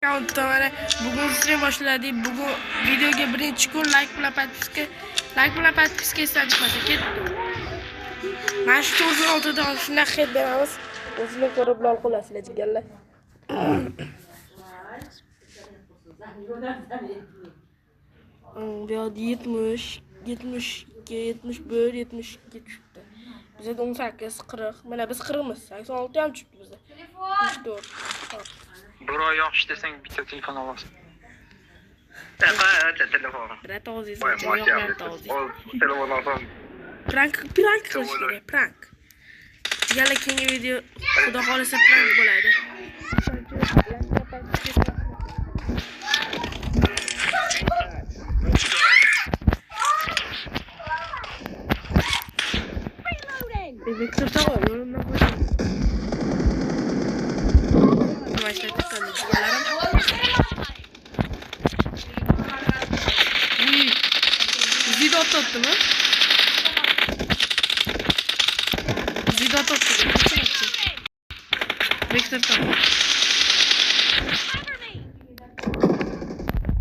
Mana bugun stream boshladik. Bugun videoga birinchi kun like bilan podpiska istab chiqmasa ketdi. Mana shu 96 dan shunday xet beramiz. O'zini ko'rib lol qolasizlar jigarlar. Bu yerda 70, 72, 71, 72 chiqdi. Bizda 18, 40. Mana biz 40miz. 86 ham chiqdi bizda. Telefon. Bro yo'q desang bitta telefon olasan. Telefon. Birat oziz. Telefon olsam. Prank qilish kerak, prank. Yana keyingi video xudo xolisa prank bo'ladi. Victor tamam, yo'limdan qo'ydim. Video tuttu mu? Video tuttu. Victor tamam.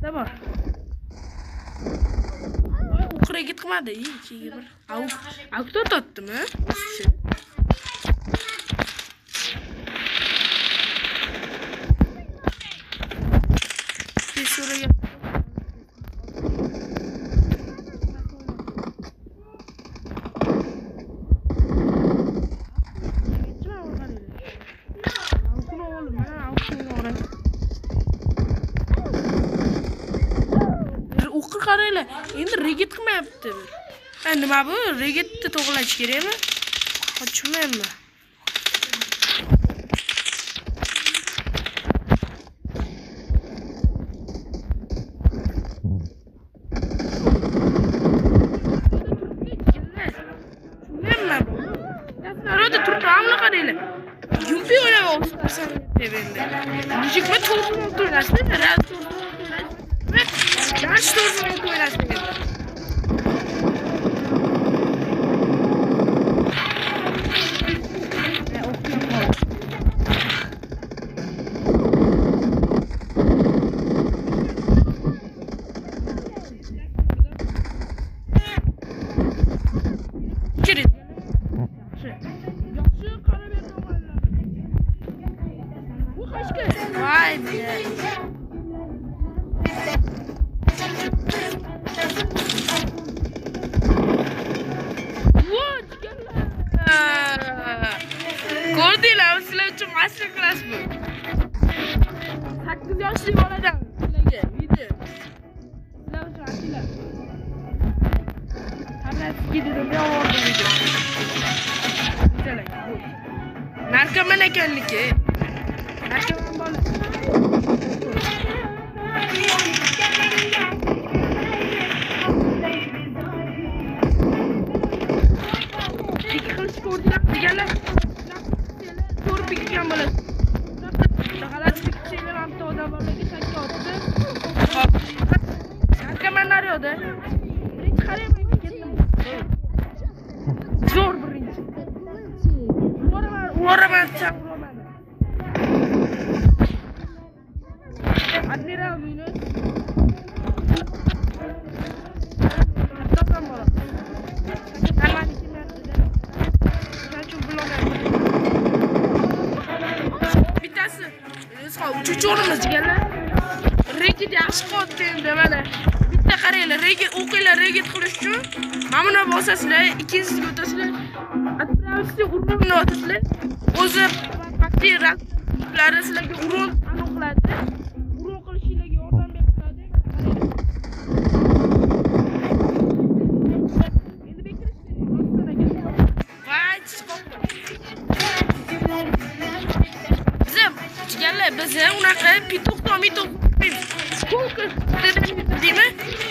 Tamam. Okura gitmedi. İyi ki bir. Avuk tuttu mu? Şuraya o'qir qaranglar. Endi regit qilmayapti. Nima bu? Regitni to'g'rilash kerakmi? Qochmayapman. Yumpi oynamak sen evinde. Müzik mi toplum oynarsın? Rahat ve ders toplum oynarsın. Vay be. Gördüler sizler için master class bu. 8 yaşlı olacak. Video. Sizler için açılar. Hemen gidiyorum ya orada video. Güzel. Narkoman ekenliki. Narkoman böyle. Zor birinci. Oraman çam roman. Admiral minus. Tamam mı? Hemen iki metrede. Sen çok blogger. Bir tanesi. Uçucu olmaz gel. Regit yaxshi qotdi mana. Bitta qaranglar, regit o'qinglar, regit qilish uchun mana buni bosasizlar, ikkinchisiga o'tasizlar. Atravisiga urunni o'tasizlar. O'zi bakteriyalar sizlarga urun aniqladi. Urun qilishingizga yordam beradi. Endi bekirish kerak. Voy, chiqibdi. Biz unaqa pitoq Ko'k deymi?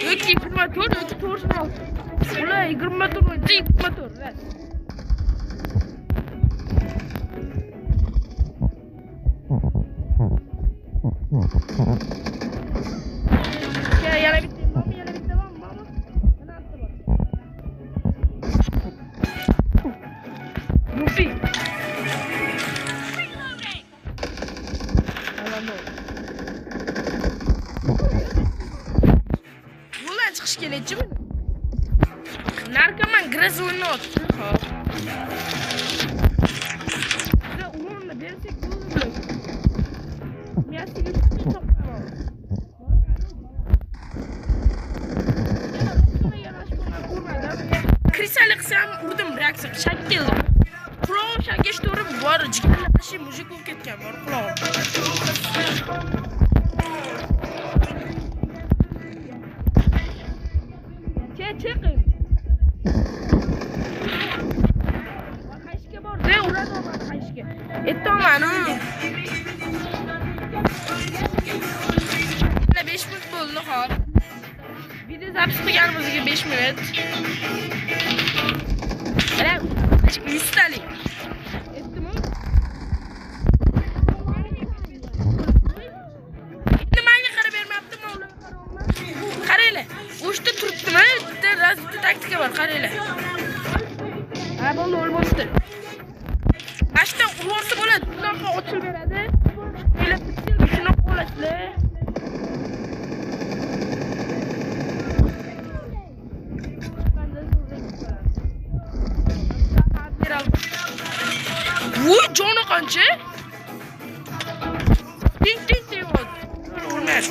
Yoki 24 yoki 96. Ular 24, 24. Ya yana bitti. Mama yana bitti mama. Yana attı bak. Rufi. Alam oldu. kelaychi buni. Narkoman graz o'ynayapti. Hop. Biza uronni bersak bo'ladi. Miyasiga to'xtaman. Krisali qilsam urdim, reaksiya shak keldi. Qulog'im shakka turib bor jigarlashi mujik bo'lib ketgan bor qulog'im. Chiqing. Qayishga bor, de uradi o'g'il qayishga. Aytdim-manu. 5 minut bo'ldi, hop. Video zapis qilganimizga 5 minut. Ana, 100 talik. Aytdim-ku. Endi menga qarab bermabdimi ular qarovman? Qaranglar. O'shda turibdimi? Bitta razvedka taktika bor, qaranglar. Ha, bo'ldi, o'lmasdi. Mashta ursa bo'ladi, bunaqa ochilib beradi. Kelib bitta shuni qo'lashlar. Voy, joni qancha? Ting deyapti. Urmas.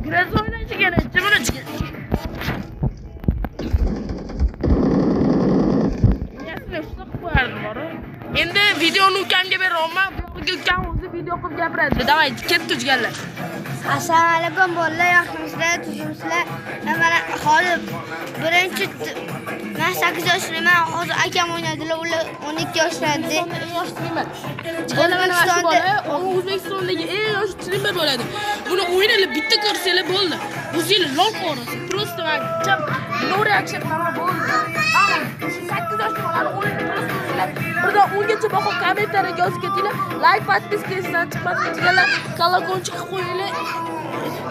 Graz o'ynaydigan aytdim chiqdi. Endi videoni ukamga beraman. Buyoqqa ukam o'zi video qilib gapiradi. Davay, ketdi jigarlar. Assalomu alaykum bolalar, yaxshimisizlar, tuzimsizlar? Mana hozir birinchi men 8 yoshliman, hozir akam o'ynadilar, ular 12 yoshlarda. Yoshliman. O'zbekistondagi eng yosh streamer bo'ladi. Buni o'ynalib bitta ko'rsanglar bo'ldi. O'zinglar lol qo'rasiz. Просто chap no reaction qilma bo'ldi. 8 yoshli bolani o'ynayapsizlar. Birda 10 gacha boqib kommentariyaga yozib ketinglar. Like, podpiskasidan chiqmasinglar, kolokольчик qo'yinglar.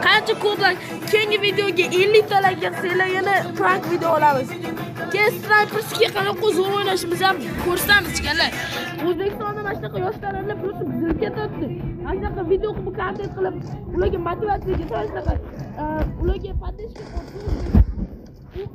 Qancha ko'plar keyingi videoga 50 ta like yig'sanglar yana prank video olamiz. Keyin sniperskiga qanaqa zo'r o'ynashimizni ham ko'rsatamiz jigarlar. O'zbekistonda mana shunaqa yoshlarni просто bizga tortdi. Mana shunaqa video qilib kontent qilib, ularga motivatsiyaga shunaqa ularga podpishka qo'yib